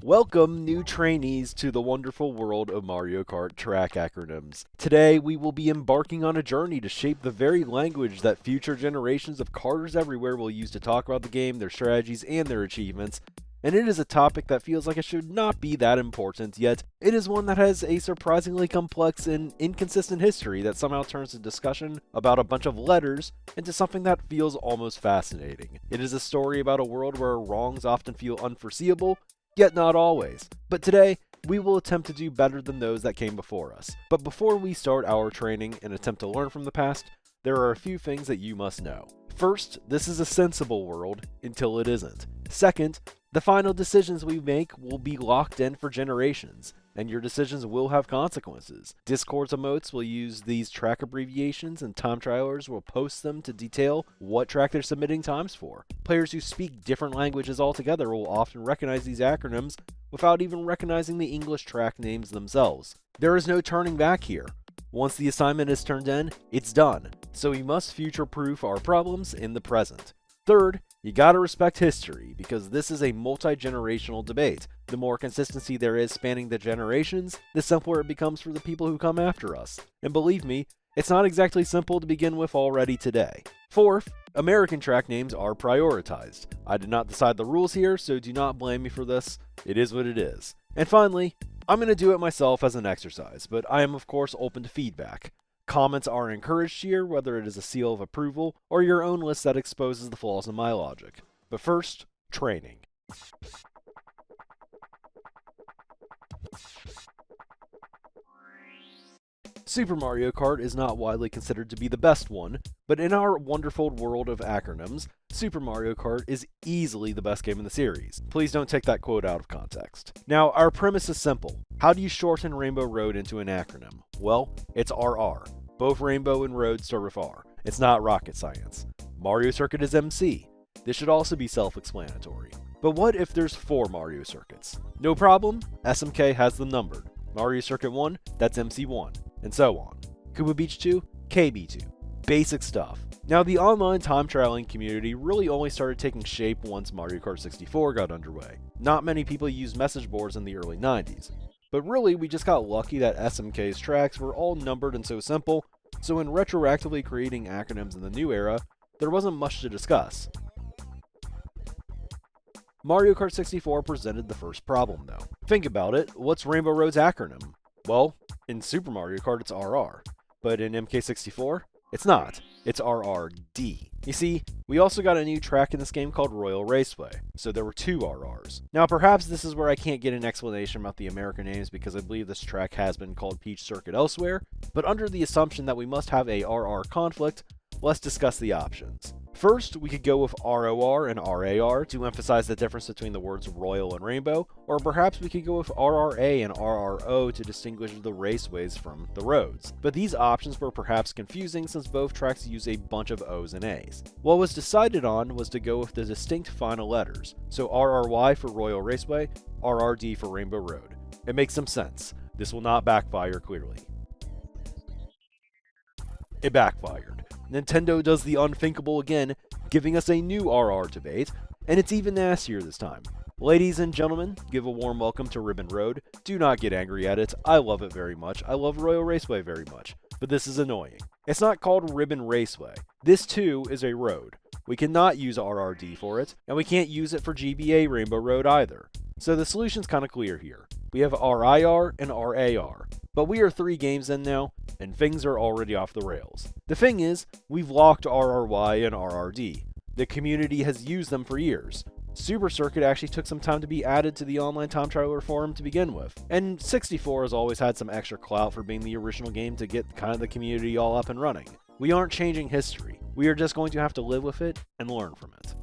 Welcome, new trainees, to the wonderful world of Mario Kart track acronyms. Today, we will be embarking on a journey to shape the very language that future generations of karters everywhere will use to talk about the game, their strategies, and their achievements. And it is a topic that feels like it should not be that important, yet it is one that has a surprisingly complex and inconsistent history that somehow turns the discussion about a bunch of letters into something that feels almost fascinating. It is a story about a world where wrongs often feel unforeseeable, yet not always. But today, we will attempt to do better than those that came before us. But before we start our training and attempt to learn from the past, there are a few things that you must know. First, this is a sensible world until it isn't. Second, the final decisions we make will be locked in for generations, and your decisions will have consequences. Discord's emotes will use these track abbreviations, and time trialers will post them to detail what track they're submitting times for. Players who speak different languages altogether will often recognize these acronyms without even recognizing the English track names themselves. There is no turning back here. Once the assignment is turned in, it's done, so we must future-proof our problems in the present. Third, you gotta respect history, because this is a multi-generational debate. The more consistency there is spanning the generations, the simpler it becomes for the people who come after us. And believe me, it's not exactly simple to begin with already today. Fourth, American track names are prioritized. I did not decide the rules here, so do not blame me for this. It is what it is. And finally, I'm going to do it myself as an exercise, but I am of course open to feedback. Comments are encouraged here, whether it is a seal of approval or your own list that exposes the flaws in my logic. But first, training. Super Mario Kart is not widely considered to be the best one, but in our wonderful world of acronyms, Super Mario Kart is easily the best game in the series. Please don't take that quote out of context. Now, our premise is simple. How do you shorten Rainbow Road into an acronym? Well, it's RR. Both Rainbow and Road start with R. It's not rocket science. Mario Circuit is MC. This should also be self-explanatory. But what if there's 4 Mario Circuits? No problem, SMK has them numbered. Mario Circuit 1, that's MC1. And so on. Koopa Beach 2, KB2. Basic stuff. Now, the online time trialing community really only started taking shape once Mario Kart 64 got underway. Not many people used message boards in the early 90s. But really, we just got lucky that SMK's tracks were all numbered and so simple, so in retroactively creating acronyms in the new era, there wasn't much to discuss. Mario Kart 64 presented the first problem, though. Think about it, what's Rainbow Road's acronym? Well, in Super Mario Kart it's RR, but in MK64, it's not. It's RRD. You see, we also got a new track in this game called Royal Raceway, so there were 2 RRs. Now perhaps this is where I can't get an explanation about the American names because I believe this track has been called Peach Circuit elsewhere, but under the assumption that we must have a RR conflict, let's discuss the options. First, we could go with ROR and RAR to emphasize the difference between the words Royal and Rainbow, or perhaps we could go with RRA and RRO to distinguish the raceways from the roads. But these options were perhaps confusing since both tracks use a bunch of O's and A's. What was decided on was to go with the distinct final letters, so RRY for Royal Raceway, RRD for Rainbow Road. It makes some sense. This will not backfire clearly. It backfired. Nintendo does the unthinkable again, giving us a new RR debate, and it's even nastier this time. Ladies and gentlemen, give a warm welcome to Ribbon Road. Do not get angry at it. I love it very much. I love Royal Raceway very much. But this is annoying. It's not called Ribbon Raceway. This too is a road. We cannot use RRD for it, and we can't use it for GBA Rainbow Road either. So the solution's kinda clear here. We have RIR and RAR. But we are 3 games in now, and things are already off the rails. The thing is, we've locked RRY and RRD. The community has used them for years. Super Circuit actually took some time to be added to the online time trialer forum to begin with. And 64 has always had some extra clout for being the original game to get kind of the community all up and running. We aren't changing history. We are just going to have to live with it and learn from it.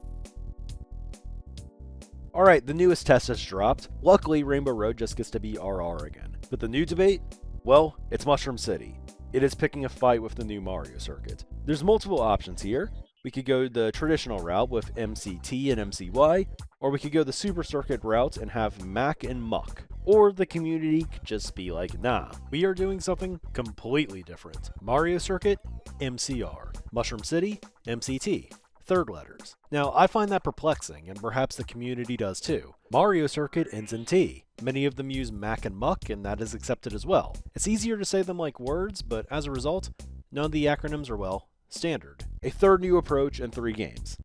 Alright, the newest test has dropped. Luckily, Rainbow Road just gets to be RR again. But the new debate? Well, it's Mushroom City. It is picking a fight with the new Mario Circuit. There's multiple options here. We could go the traditional route with MCT and MCY, or we could go the Super Circuit route and have Mac and Muck. Or the community could just be like, nah, we are doing something completely different. Mario Circuit, MCR. Mushroom City, MCT. third letters. Now, I find that perplexing, and perhaps the community does too. Mario Circuit ends in T. Many of them use Mac and Muck, and that is accepted as well. It's easier to say them like words, but as a result, none of the acronyms are, well, standard. A third new approach and 3 games.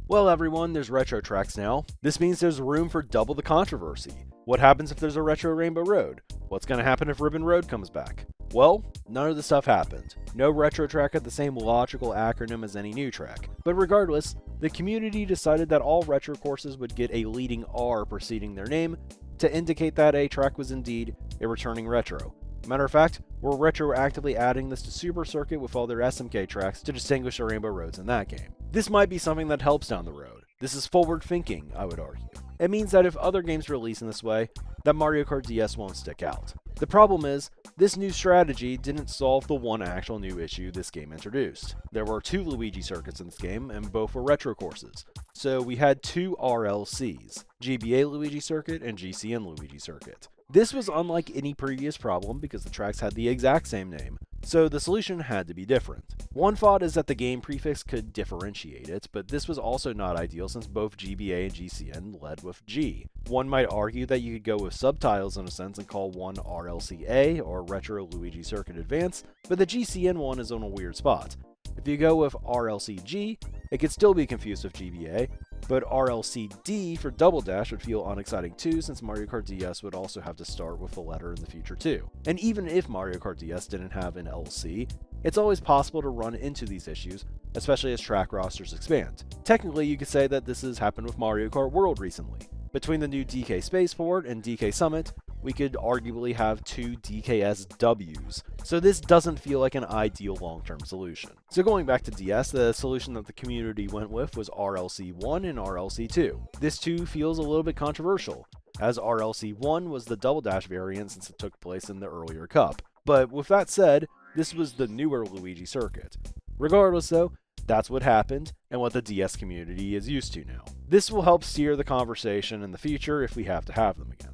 Well everyone, there's retro tracks now. This means there's room for double the controversy. What happens if there's a retro Rainbow Road? What's going to happen if Ribbon Road comes back? Well, none of this stuff happened. No retro track had the same logical acronym as any new track. But regardless, the community decided that all retro courses would get a leading R preceding their name to indicate that a track was indeed a returning retro. Matter of fact, we're retroactively adding this to Super Circuit with all their SMK tracks to distinguish the Rainbow Roads in that game. This might be something that helps down the road. This is forward thinking, I would argue. It means that if other games release in this way, that Mario Kart DS won't stick out. The problem is, this new strategy didn't solve the one actual new issue this game introduced. There were 2 Luigi circuits in this game, and both were retro courses. So we had 2 RLCs, GBA Luigi Circuit and GCN Luigi Circuit. This was unlike any previous problem because the tracks had the exact same name, so the solution had to be different. One thought is that the game prefix could differentiate it, but this was also not ideal since both GBA and GCN led with G. One might argue that you could go with subtitles in a sense and call one RLCA or Retro Luigi Circuit Advance, but the GCN one is on a weird spot. If you go with RLCG, it could still be confused with GBA, but RLCD for Double Dash would feel unexciting too since Mario Kart DS would also have to start with a letter in the future too. And even if Mario Kart DS didn't have an LC, it's always possible to run into these issues, especially as track rosters expand. Technically, you could say that this has happened with Mario Kart World recently. Between the new DK Spaceport and DK Summit, we could arguably have 2 DKSWs, so this doesn't feel like an ideal long-term solution. So going back to DS, the solution that the community went with was RLC1 and RLC2. This too feels a little bit controversial, as RLC1 was the Double Dash variant since it took place in the earlier cup. But with that said, this was the newer Luigi circuit. Regardless though, that's what happened, and what the DS community is used to now. This will help steer the conversation in the future if we have to have them again.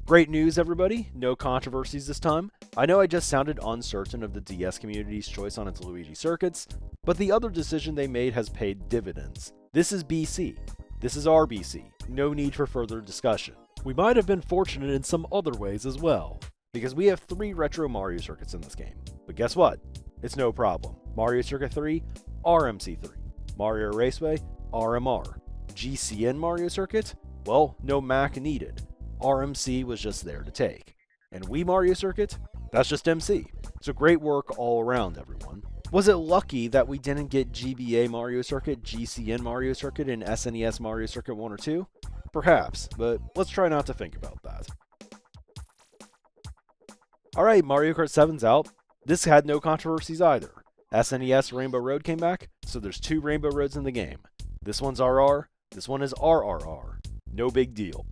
Great news everybody, no controversies this time. I know I just sounded uncertain of the DS community's choice on its Luigi circuits, but the other decision they made has paid dividends. This is BC. This is RBC. No need for further discussion. We might have been fortunate in some other ways as well, because we have 3 retro Mario circuits in this game. But guess what? It's no problem. Mario Circuit 3, RMC3. Mario Raceway, RMR. GCN Mario Circuit? Well, no Mac needed. RMC was just there to take. And Wii Mario Circuit? That's just MC. So great work all around, everyone. Was it lucky that we didn't get GBA Mario Circuit, GCN Mario Circuit, and SNES Mario Circuit 1 or 2? Perhaps, but let's try not to think about that. Alright, Mario Kart 7's out. This had no controversies either. SNES Rainbow Road came back, so there's 2 Rainbow Roads in the game. This one's RR, this one is RRR. No big deal.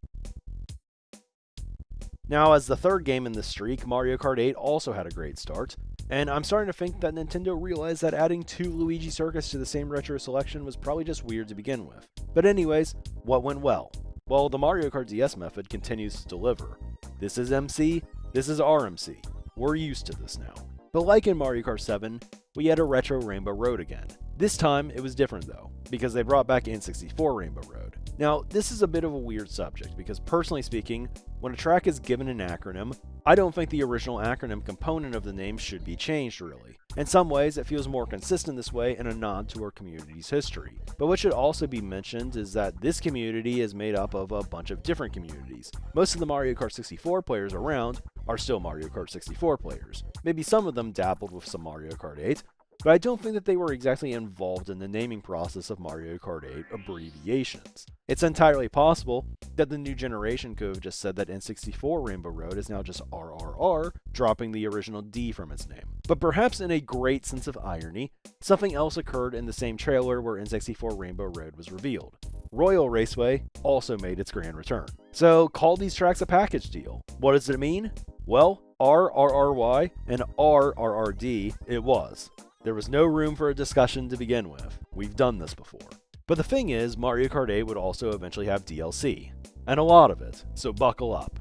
Now, as the third game in this streak, Mario Kart 8 also had a great start, and I'm starting to think that Nintendo realized that adding 2 Luigi circuits to the same retro selection was probably just weird to begin with. But anyways, what went well? Well, the Mario Kart DS method continues to deliver. This is MC, this is RMC. We're used to this now. But like in Mario Kart 7, we had a retro Rainbow Road again. This time, it was different though, because they brought back N64 Rainbow Road. Now, this is a bit of a weird subject, because personally speaking, when a track is given an acronym, I don't think the original acronym component of the name should be changed really. In some ways, it feels more consistent this way and a nod to our community's history. But what should also be mentioned is that this community is made up of a bunch of different communities. Most of the Mario Kart 64 players around are still Mario Kart 64 players. Maybe some of them dabbled with some Mario Kart 8, but I don't think that they were exactly involved in the naming process of Mario Kart 8 abbreviations. It's entirely possible that the new generation could have just said that N64 Rainbow Road is now just RRR, dropping the original D from its name. But perhaps in a great sense of irony, something else occurred in the same trailer where N64 Rainbow Road was revealed. Royal Raceway also made its grand return. So call these tracks a package deal. What does it mean? Well, RRRY and RRRD it was. There was no room for a discussion to begin with. We've done this before. But the thing is, Mario Kart 8 would also eventually have DLC. And a lot of it, so buckle up.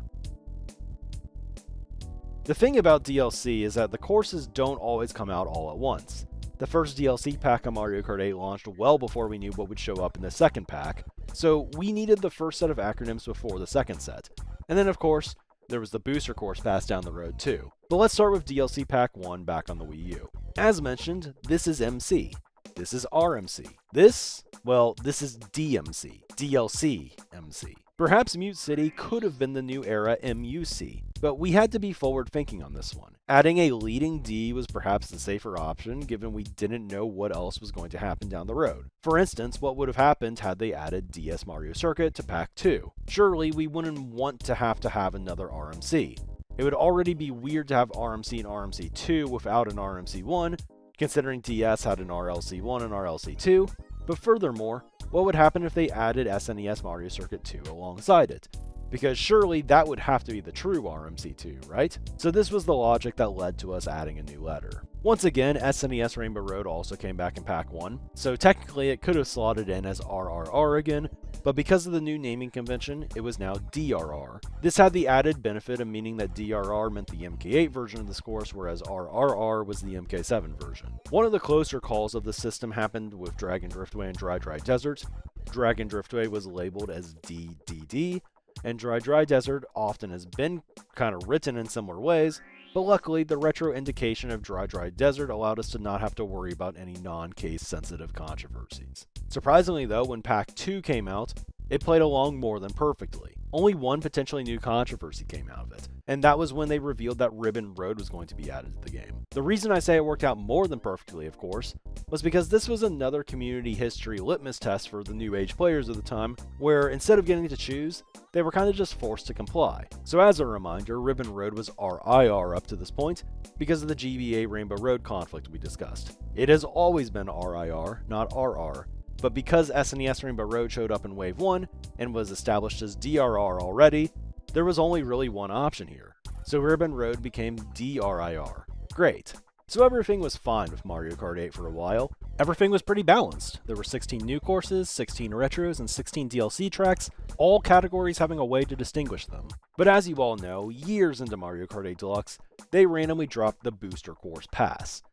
The thing about DLC is that the courses don't always come out all at once. The first DLC pack on Mario Kart 8 launched well before we knew what would show up in the second pack, so we needed the first set of acronyms before the second set. And then, of course, there was the booster course pass down the road too. But let's start with DLC Pack 1 back on the Wii U. As mentioned, this is MC. This is RMC. This is DMC. DLC MC. Perhaps Mute City could have been the new era MUC, but we had to be forward thinking on this one. Adding a leading D was perhaps the safer option, given we didn't know what else was going to happen down the road. For instance, what would have happened had they added DS Mario Circuit to Pack 2? Surely we wouldn't want to have another RMC. It would already be weird to have RMC and RMC2 without an RMC1, considering DS had an RLC1 and RLC2, but furthermore, what would happen if they added SNES Mario Circuit 2 alongside it? Because surely that would have to be the true RMC2, right? So this was the logic that led to us adding a new letter. Once again, SNES Rainbow Road also came back in Pack 1, so technically it could have slotted in as RRR again, but because of the new naming convention, it was now DRR. This had the added benefit of meaning that DRR meant the MK8 version of this course, whereas RRR was the MK7 version. One of the closer calls of the system happened with Dragon Driftway and Dry Dry Desert. Dragon Driftway was labeled as DDD, and Dry Dry Desert often has been kind of written in similar ways, but luckily the retro indication of Dry Dry Desert allowed us to not have to worry about any non-case sensitive controversies. Surprisingly though, when Pack 2 came out, it played along more than perfectly. Only one potentially new controversy came out of it, and that was when they revealed that Ribbon Road was going to be added to the game. The reason I say it worked out more than perfectly, of course, was because this was another community history litmus test for the new age players of the time, where instead of getting to choose, they were kind of just forced to comply. So as a reminder, Ribbon Road was RIR up to this point, because of the GBA Rainbow Road conflict we discussed. It has always been RIR, not RR, but because SNES Rainbow Road showed up in Wave 1 and was established as DRR already, there was only really one option here. So Ribbon Road became DRIR. Great. So everything was fine with Mario Kart 8 for a while. Everything was pretty balanced. There were 16 new courses, 16 retros, and 16 DLC tracks, all categories having a way to distinguish them. But as you all know, years into Mario Kart 8 Deluxe, they randomly dropped the Booster Course Pass.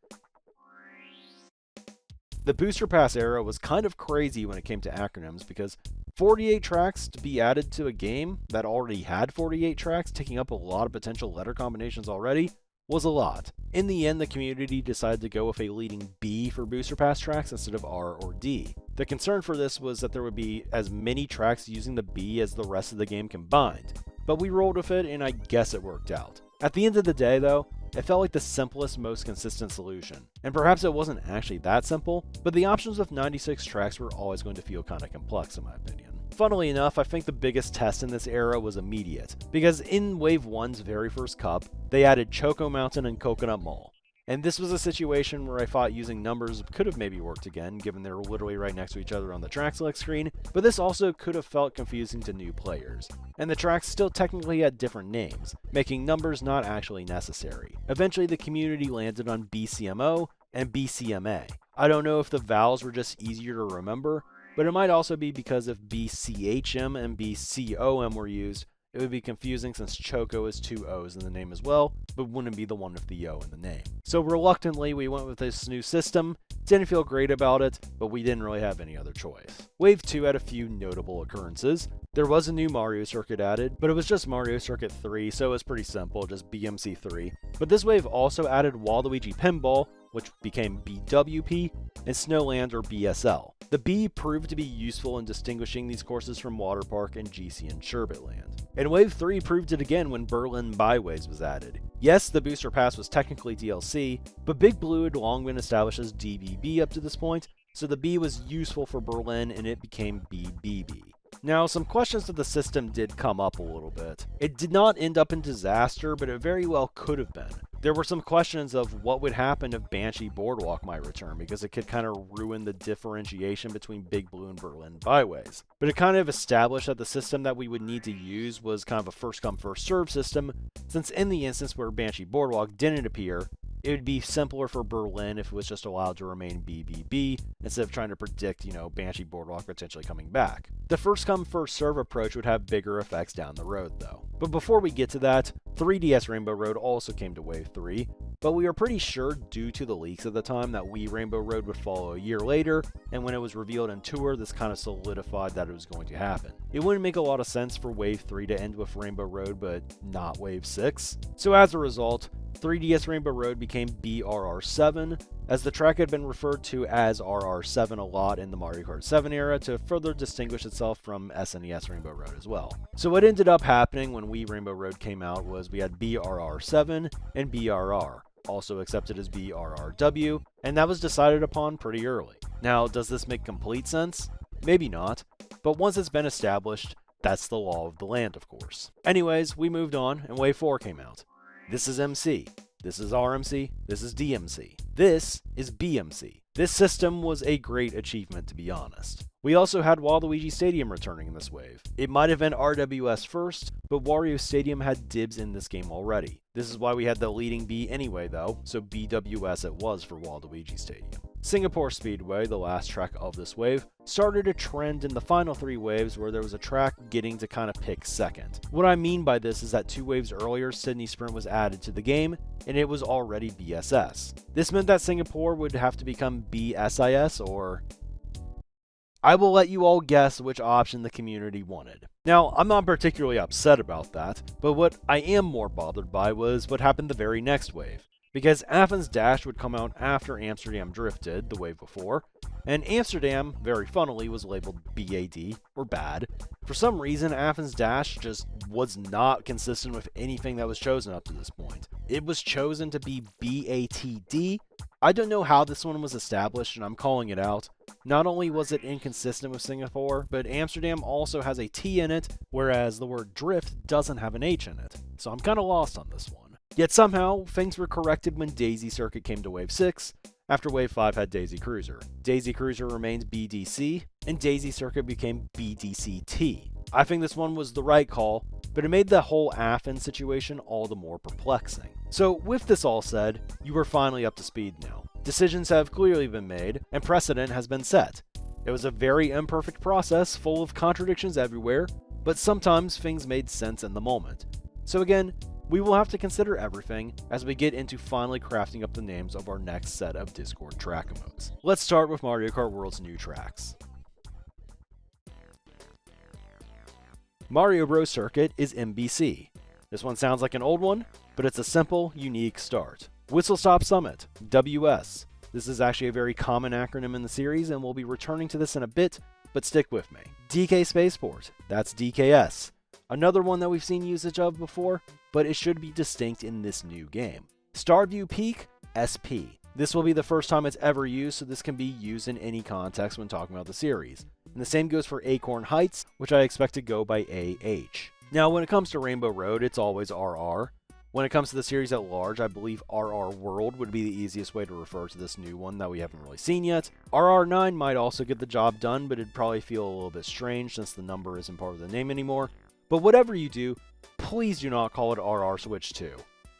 The Booster Pass era was kind of crazy when it came to acronyms because 48 tracks to be added to a game that already had 48 tracks, taking up a lot of potential letter combinations already, was a lot. In the end, the community decided to go with a leading B for Booster Pass tracks instead of R or D. The concern for this was that there would be as many tracks using the B as the rest of the game combined, but we rolled with it and I guess it worked out. At the end of the day though, it felt like the simplest, most consistent solution. And perhaps it wasn't actually that simple, but the options of 96 tracks were always going to feel kind of complex in my opinion. Funnily enough, I think the biggest test in this era was immediate, because in Wave 1's very first cup, they added Choco Mountain and Coconut Mall. And this was a situation where I thought using numbers could have maybe worked again, given they were literally right next to each other on the track select screen, but this also could have felt confusing to new players. And the tracks still technically had different names, making numbers not actually necessary. Eventually the community landed on BCMO and BCMA. I don't know if the vowels were just easier to remember, but it might also be because if BCHM and BCOM were used, it would be confusing since Choco is two O's in the name as well, but wouldn't be the one with the O in the name. So reluctantly, we went with this new system. Didn't feel great about it, but we didn't really have any other choice. Wave 2 had a few notable occurrences. There was a new Mario Circuit added, but it was just Mario Circuit 3, so it was pretty simple, just BMC3. But this wave also added Waluigi Pinball, which became BWP, and Snowland or BSL. The B proved to be useful in distinguishing these courses from Water Park and GC and Sherbetland. And Wave 3 proved it again when Berlin Byways was added. Yes, the Booster Pass was technically DLC, but Big Blue had long been established as DBB up to this point, so the B was useful for Berlin and it became BBB. Now, some questions to the system did come up a little bit. It did not end up in disaster, but it very well could have been. There were some questions of what would happen if Banshee Boardwalk might return, because it could kind of ruin the differentiation between Big Blue and Berlin Byways. But it kind of established that the system that we would need to use was kind of a first come first serve system, since in the instance where Banshee Boardwalk didn't appear, it would be simpler for Berlin if it was just allowed to remain BBB, instead of trying to predict, Banshee Boardwalk potentially coming back. The first come first serve approach would have bigger effects down the road though. But before we get to that, 3DS Rainbow Road also came to Wave 3, but we were pretty sure due to the leaks at the time that Wii Rainbow Road would follow a year later, and when it was revealed in Tour, this kind of solidified that it was going to happen. It wouldn't make a lot of sense for Wave 3 to end with Rainbow Road, but not Wave 6. So as a result, 3DS Rainbow Road became BRR7, as the track had been referred to as RR7 a lot in the Mario Kart 7 era to further distinguish itself from SNES Rainbow Road as well. So what ended up happening when Wii Rainbow Road came out was we had BRR7 and BRR, also accepted as BRRW, and that was decided upon pretty early. Now, does this make complete sense? Maybe not, but once it's been established, that's the law of the land, of course. Anyways, we moved on, and Wave 4 came out. This is MC, this is RMC, this is DMC, this is BMC. This system was a great achievement, to be honest. We also had Waluigi Stadium returning in this wave. It might have been RWS first, but Wario Stadium had dibs in this game already. This is why we had the leading B anyway though, so BWS it was for Waluigi Stadium. Singapore Speedway, the last track of this wave, started a trend in the final 3 waves where there was a track getting to kind of pick second. What I mean by this is that 2 waves earlier, Sydney Sprint was added to the game, and it was already BSS. This meant that Singapore would have to become BSIS, or I will let you all guess which option the community wanted. Now, I'm not particularly upset about that, but what I am more bothered by was what happened the very next wave. Because Athens Dash would come out after Amsterdam Drift did, the wave before, and Amsterdam, very funnily, was labeled BAD, or bad. For some reason, Athens Dash just was not consistent with anything that was chosen up to this point. It was chosen to be BATD. I don't know how this one was established, and I'm calling it out. Not only was it inconsistent with Singapore, but Amsterdam also has a T in it, whereas the word drift doesn't have an H in it. So I'm kind of lost on this one. Yet somehow, things were corrected when Daisy Circuit came to Wave 6, after Wave 5 had Daisy Cruiser. Daisy Cruiser remained BDC, and Daisy Circuit became BDCT. I think this one was the right call, but it made the whole Athens situation all the more perplexing. So with this all said, you are finally up to speed now. Decisions have clearly been made, and precedent has been set. It was a very imperfect process, full of contradictions everywhere, but sometimes things made sense in the moment. So again, we will have to consider everything as we get into finally crafting up the names of our next set of Discord track emotes. Let's start with Mario Kart World's new tracks. Mario Bros. Circuit is MBC. This one sounds like an old one, but it's a simple, unique start. Whistle Stop Summit, WS. This is actually a very common acronym in the series, and we'll be returning to this in a bit, but stick with me. DK Spaceport, that's DKS. Another one that we've seen usage of before, but it should be distinct in this new game. Starview Peak, SP. This will be the first time it's ever used, so this can be used in any context when talking about the series. And the same goes for Acorn Heights, which I expect to go by AH. Now, when it comes to Rainbow Road, it's always RR. When it comes to the series at large, I believe RR World would be the easiest way to refer to this new one that we haven't really seen yet. RR9 might also get the job done, but it'd probably feel a little bit strange since the number isn't part of the name anymore. But whatever you do, please do not call it RR Switch 2.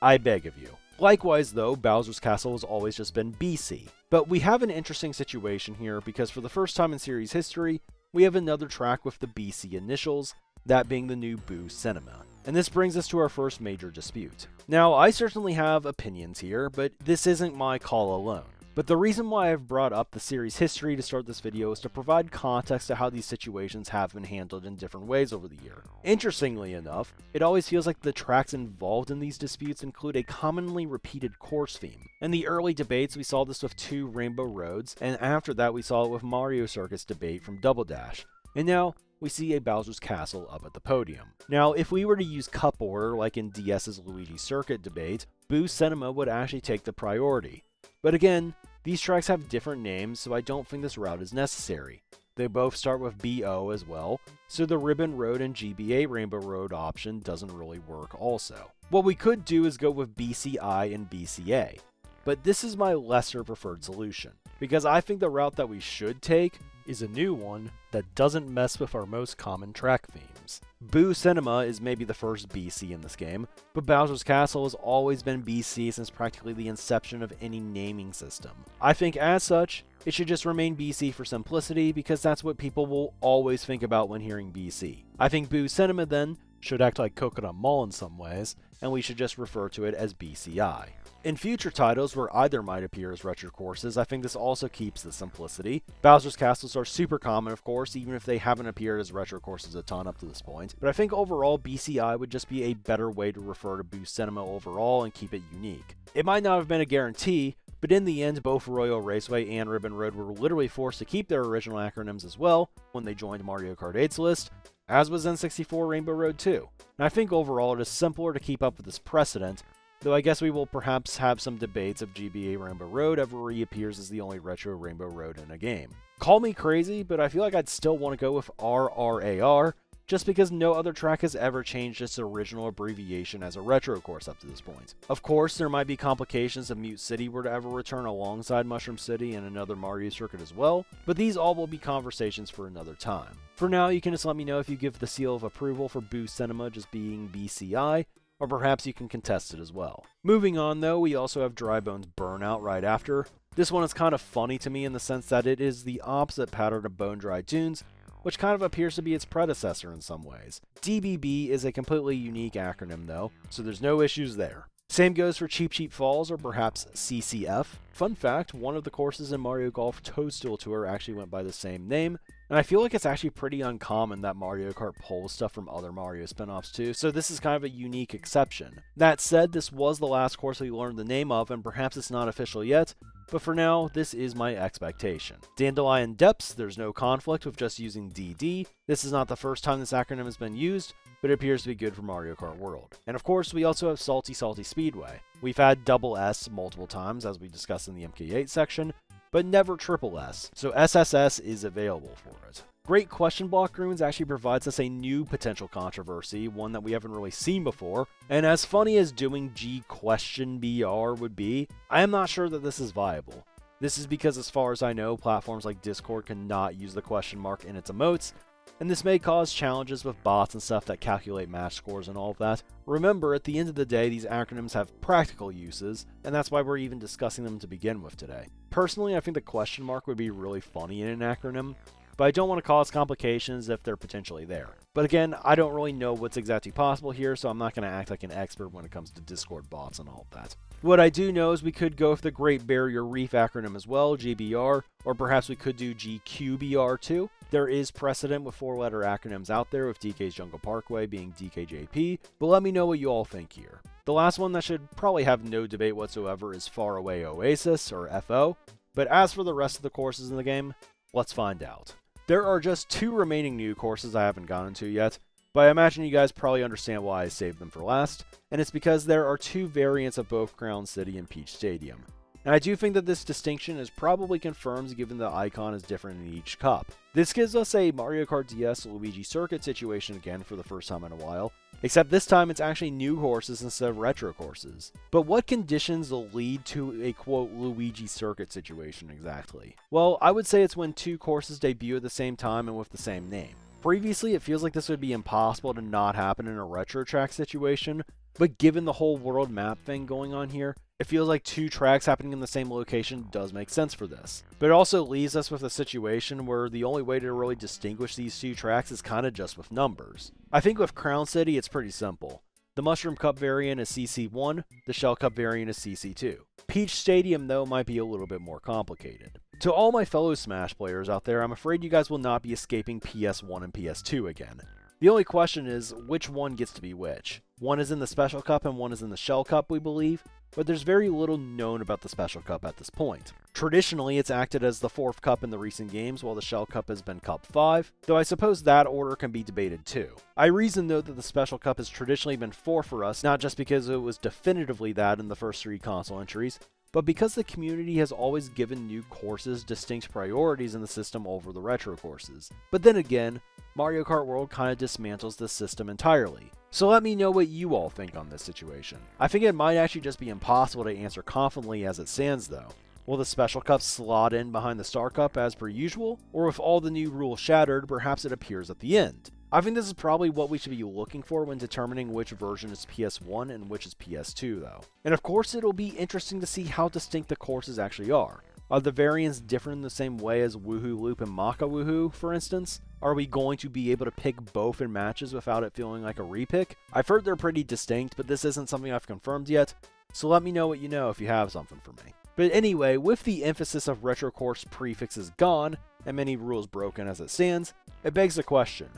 I beg of you. Likewise though, Bowser's Castle has always just been BC. But we have an interesting situation here because for the first time in series history, we have another track with the BC initials, that being the new Boo Cinema. And this brings us to our first major dispute. Now, I certainly have opinions here, but this isn't my call alone. But the reason why I've brought up the series history to start this video is to provide context to how these situations have been handled in different ways over the year. Interestingly enough, it always feels like the tracks involved in these disputes include a commonly repeated course theme. In the early debates, we saw this with 2 Rainbow Roads, and after that we saw it with Mario Circuit's debate from Double Dash. And now, we see a Bowser's Castle up at the podium. Now, if we were to use cup order like in DS's Luigi Circuit debate, Boo Cinema would actually take the priority. But again, these tracks have different names, so I don't think this route is necessary. They both start with BO as well, so the Ribbon Road and GBA Rainbow Road option doesn't really work also. What we could do is go with BCI and BCA, but this is my lesser preferred solution, because I think the route that we should take is a new one that doesn't mess with our most common track themes. Boo Cinema is maybe the first BC in this game, but Bowser's Castle has always been BC since practically the inception of any naming system. I think as such, it should just remain BC for simplicity because that's what people will always think about when hearing BC. I think Boo Cinema then should act like Coconut Mall in some ways, and we should just refer to it as BCI. In future titles where either might appear as retro courses, I think this also keeps the simplicity. Bowser's Castles are super common, of course, even if they haven't appeared as retro courses a ton up to this point, but I think overall BCI would just be a better way to refer to Boost Cinema overall and keep it unique. It might not have been a guarantee, but in the end, both Royal Raceway and Ribbon Road were literally forced to keep their original acronyms as well when they joined Mario Kart 8's list, as was N64 Rainbow Road 2. And I think overall it is simpler to keep up with this precedent, though I guess we will perhaps have some debates if GBA Rainbow Road ever reappears as the only retro Rainbow Road in a game. Call me crazy, but I feel like I'd still want to go with RRAR, just because no other track has ever changed its original abbreviation as a retro course up to this point. Of course, there might be complications if Mute City were to ever return alongside Mushroom City and another Mario circuit as well, but these all will be conversations for another time. For now, you can just let me know if you give the seal of approval for Boost Cinema just being BCI, or perhaps you can contest it as well. Moving on though, we also have Drybone's Burnout right after. This one is kind of funny to me in the sense that it is the opposite pattern of Bone Dry Tunes, which kind of appears to be its predecessor in some ways. DBB is a completely unique acronym though, so there's no issues there. Same goes for Cheap Cheap Falls, or perhaps CCF. Fun fact, one of the courses in Mario Golf Toadstool Tour actually went by the same name, and I feel like it's actually pretty uncommon that Mario Kart pulls stuff from other Mario spin-offs too, so this is kind of a unique exception. That said, this was the last course we learned the name of, and perhaps it's not official yet, but for now, this is my expectation. Dandelion Depths, there's no conflict with just using DD. This is not the first time this acronym has been used, but it appears to be good for Mario Kart World. And of course, we also have Salty Salty Speedway. We've had double S multiple times, as we discussed in the MK8 section, but never triple S, so SSS is available for it. Great Question Block Runes actually provides us a new potential controversy, one that we haven't really seen before, and as funny as doing G question BR would be, I am not sure that this is viable. This is because as far as I know, platforms like Discord cannot use the question mark in its emotes, and this may cause challenges with bots and stuff that calculate match scores and all of that. Remember, at the end of the day, these acronyms have practical uses, and that's why we're even discussing them to begin with today. Personally, I think the question mark would be really funny in an acronym, but I don't want to cause complications if they're potentially there. But again, I don't really know what's exactly possible here, so I'm not going to act like an expert when it comes to Discord bots and all of that. What I do know is we could go with the Great Barrier Reef acronym as well, GBR, or perhaps we could do GQBR too. There is precedent with 4-letter acronyms out there, with DK's Jungle Parkway being DKJP, but let me know what you all think here. The last one that should probably have no debate whatsoever is Faraway Oasis, or FO, but as for the rest of the courses in the game, let's find out. There are just 2 remaining new courses I haven't gotten to yet, but I imagine you guys probably understand why I saved them for last, and it's because there are 2 variants of both Crown City and Peach Stadium. And I do think that this distinction is probably confirmed given the icon is different in each cup. This gives us a Mario Kart DS Luigi circuit situation again for the first time in a while, except this time it's actually new courses instead of retro courses. But what conditions will lead to a quote Luigi circuit situation exactly? Well, I would say it's when 2 courses debut at the same time and with the same name. Previously, it feels like this would be impossible to not happen in a retro track situation, but given the whole world map thing going on here, it feels like 2 tracks happening in the same location does make sense for this. But it also leaves us with a situation where the only way to really distinguish these 2 tracks is kind of just with numbers. I think with Crown City it's pretty simple. The Mushroom Cup variant is CC1, the Shell Cup variant is CC2. Peach Stadium though might be a little bit more complicated. To all my fellow Smash players out there, I'm afraid you guys will not be escaping PS1 and PS2 again. The only question is, which one gets to be which? One is in the Special Cup and one is in the Shell Cup, we believe, but there's very little known about the Special Cup at this point. Traditionally, it's acted as the 4th cup in the recent games, while the Shell Cup has been Cup 5, though I suppose that order can be debated too. I reason though that the Special Cup has traditionally been 4 for us, not just because it was definitively that in the first 3 console entries, but because the community has always given new courses distinct priorities in the system over the retro courses. But then again, Mario Kart World kind of dismantles this system entirely. So let me know what you all think on this situation. I think it might actually just be impossible to answer confidently as it stands though. Will the Special Cup slot in behind the Star Cup as per usual? Or with all the new rules shattered, perhaps it appears at the end? I think this is probably what we should be looking for when determining which version is PS1 and which is PS2 though. And of course it'll be interesting to see how distinct the courses actually are. Are the variants different in the same way as Woohoo Loop and Maka Woohoo, for instance? Are we going to be able to pick both in matches without it feeling like a repick? I've heard they're pretty distinct, but this isn't something I've confirmed yet, so let me know what you know if you have something for me. But anyway, with the emphasis of retro course prefixes gone, and many rules broken as it stands, it begs the question,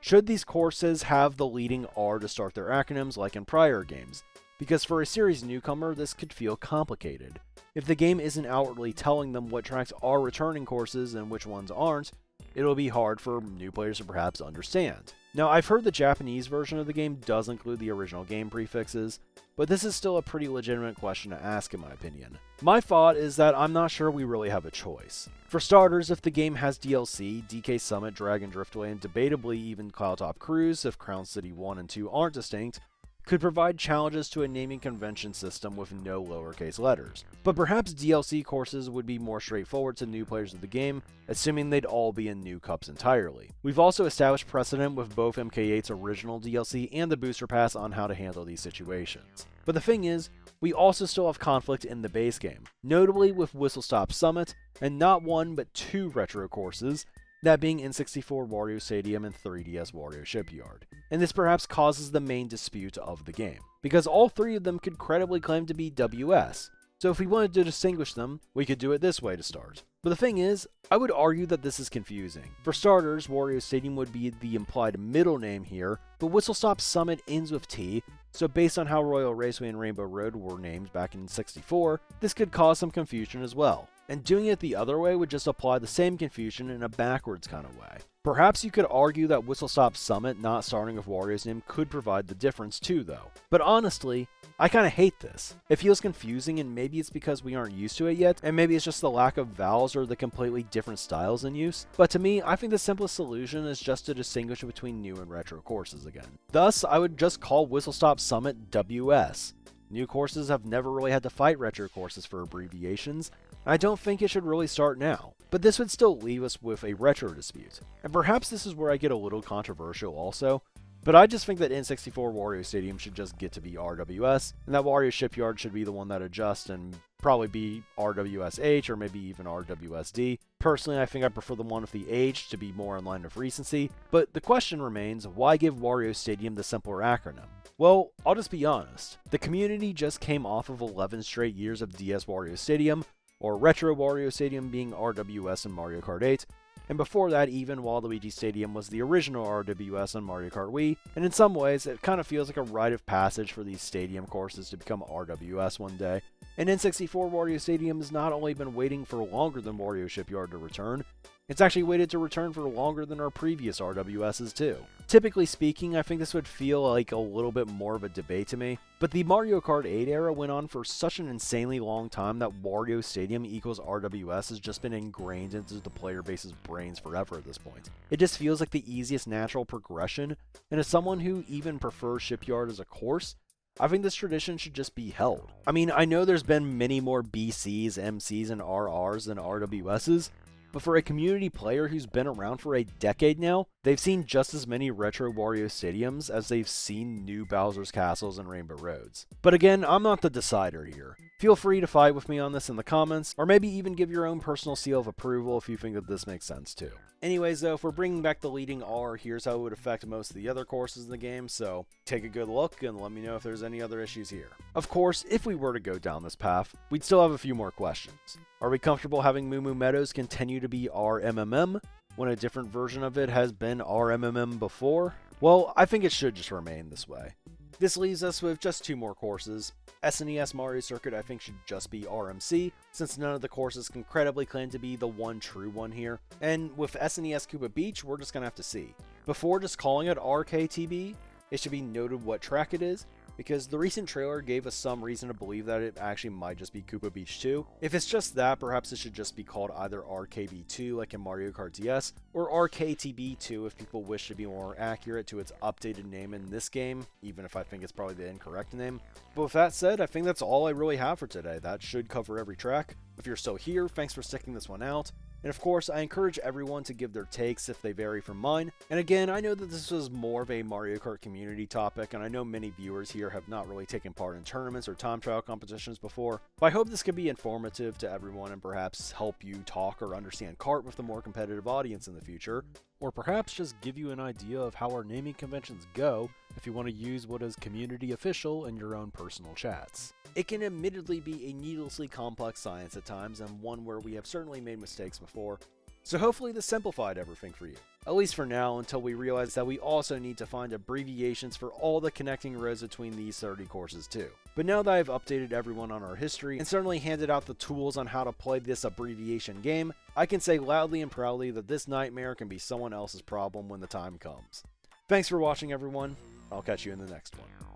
should these courses have the leading R to start their acronyms like in prior games? Because for a series newcomer, this could feel complicated. If the game isn't outwardly telling them what tracks are returning courses and which ones aren't, it'll be hard for new players to perhaps understand. Now, I've heard the Japanese version of the game does include the original game prefixes, but this is still a pretty legitimate question to ask in my opinion. My thought is that I'm not sure we really have a choice. For starters, if the game has DLC, DK Summit, Dragon Driftway, and debatably even Cloudtop Cruise, if Crown City 1 and 2 aren't distinct, could provide challenges to a naming convention system with no lowercase letters. But perhaps DLC courses would be more straightforward to new players of the game, assuming they'd all be in new cups entirely. We've also established precedent with both MK8's original DLC and the booster pass on how to handle these situations. But the thing is, we also still have conflict in the base game, notably with Whistle Stop Summit, and not one but two retro courses, that being N64 Wario Stadium and 3DS Wario Shipyard. And this perhaps causes the main dispute of the game, because all three of them could credibly claim to be WS. So if we wanted to distinguish them, we could do it this way to start. But the thing is, I would argue that this is confusing. For starters, Wario Stadium would be the implied middle name here, but Whistle Stop Summit ends with T, so based on how Royal Raceway and Rainbow Road were named back in 64, this could cause some confusion as well. And doing it the other way would just apply the same confusion in a backwards kind of way. Perhaps you could argue that Whistle Stop Summit not starting with Wario's name could provide the difference too though. But honestly, I kinda hate this. It feels confusing and maybe it's because we aren't used to it yet, and maybe it's just the lack of vowels or the completely different styles in use. But to me, I think the simplest solution is just to distinguish between new and retro courses again. Thus, I would just call Whistle Stop Summit WS. New courses have never really had to fight retro courses for abbreviations, and I don't think it should really start now. But this would still leave us with a retro dispute. And perhaps this is where I get a little controversial also, but I just think that N64 Wario Stadium should just get to be RWS, and that Wario Shipyard should be the one that adjusts and probably be RWSH or maybe even RWSD. Personally, I think I prefer the one with the H to be more in line with recency, but the question remains, why give Wario Stadium the simpler acronym? Well, I'll just be honest. The community just came off of 11 straight years of DS Wario Stadium, or Retro Wario Stadium being RWS in Mario Kart 8, and before that even Waluigi Stadium was the original RWS on Mario Kart Wii, and in some ways it kind of feels like a rite of passage for these stadium courses to become RWS one day, and N64 Wario Stadium has not only been waiting for longer than Wario Shipyard to return, it's actually waited to return for longer than our previous RWSs too. Typically speaking, I think this would feel like a little bit more of a debate to me, but the Mario Kart 8 era went on for such an insanely long time that Wario Stadium equals RWS has just been ingrained into the player base's brains forever at this point. It just feels like the easiest natural progression, and as someone who even prefers Shipyard as a course, I think this tradition should just be held. I mean, I know there's been many more BCs, MCs, and RRs than RWSs, but for a community player who's been around for a decade now, they've seen just as many retro Wario Stadiums as they've seen new Bowser's Castles and Rainbow Roads. But again, I'm not the decider here. Feel free to fight with me on this in the comments, or maybe even give your own personal seal of approval if you think that this makes sense too. Anyways though, if we're bringing back the leading R, here's how it would affect most of the other courses in the game, so take a good look and let me know if there's any other issues here. Of course, if we were to go down this path, we'd still have a few more questions. Are we comfortable having Moo Moo Meadows continue to be RMMM, when a different version of it has been RMMM before? Well, I think it should just remain this way. This leaves us with just two more courses. SNES Mario Circuit I think should just be RMC, since none of the courses can credibly claim to be the one true one here. And with SNES Koopa Beach, we're just gonna have to see. Before just calling it RKTB, it should be noted what track it is, because the recent trailer gave us some reason to believe that it actually might just be Koopa Beach 2. If it's just that, perhaps it should just be called either RKB2 like in Mario Kart DS, or RKTB2 if people wish to be more accurate to its updated name in this game, even if I think it's probably the incorrect name. But with that said, I think that's all I really have for today. That should cover every track. If you're still here, thanks for sticking this one out. And of course, I encourage everyone to give their takes if they vary from mine. And again, I know that this was more of a Mario Kart community topic, and I know many viewers here have not really taken part in tournaments or time trial competitions before, but I hope this can be informative to everyone and perhaps help you talk or understand Kart with a more competitive audience in the future, or perhaps just give you an idea of how our naming conventions go if you want to use what is community official in your own personal chats. It can admittedly be a needlessly complex science at times, and one where we have certainly made mistakes before, so hopefully this simplified everything for you. At least for now, until we realize that we also need to find abbreviations for all the connecting roads between these 30 courses too. But now that I've updated everyone on our history, and certainly handed out the tools on how to play this abbreviation game, I can say loudly and proudly that this nightmare can be someone else's problem when the time comes. Thanks for watching everyone, I'll catch you in the next one.